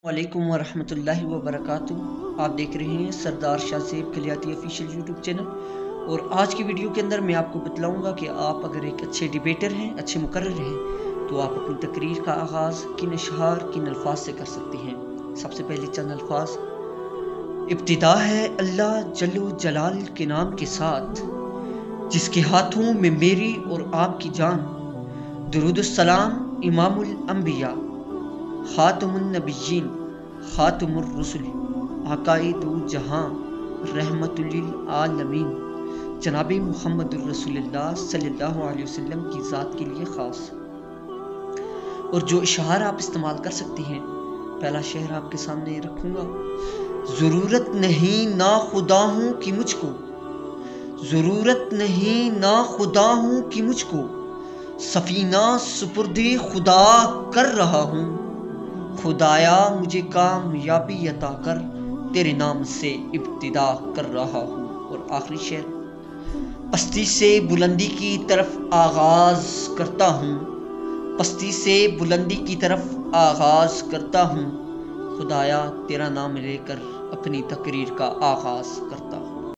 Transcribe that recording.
वालेकुम वरहमतुल्लाहि वबरकातुहू। आप देख रहे हैं Sardar Shah Zeb Khaliyati official YouTube channel. और आज की वीडियो के अंदर मैं आपको बतलाऊंगा कि आप अगर एक अच्छे डिबेटर हैं, अच्छे मुकर्रर हैं, तो आप अपनी तकरीर का आगाज़ किन अशआर किन अल्फाज से कर सकते हैं। सबसे पहले चंद अल्फाज। इब्तिदा है अल्लाह जल्लो जलाल के नाम के साथ, जिसके हाथों में मेरी और आपकी जान। दुरूदुस्सलाम इमामुल अंबिया खातमुन नबिय्यीन खातमुर रुसुल आकाए दो जहां रहमतुल लिल आलमीन जनाब मुहम्मदुर रसूलुल्लाह सल्लल्लाहु अलैहि वसल्लम की ज़ात के लिए ख़ास। और जो इशार आप इस्तेमाल कर सकते हैं, पहला शहर आपके सामने रखूँगा। ज़रूरत नहीं ना खुदा हूँ कि मुझको, ज़रूरत नहीं ना खुदा हूँ कि मुझको, सफ़ीना सुपुर्दे खुदा कर रहा हूँ। खुदाया मुझे कामयाबी अता कर, तेरे नाम से इब्तिदा कर रहा हूँ। और आखिरी शेर। पस्ती से बुलंदी की तरफ आगाज करता हूँ, पस्ती से बुलंदी की तरफ आगाज करता हूँ। खुदाया तेरा नाम लेकर अपनी तकरीर का आगाज करता हूँ।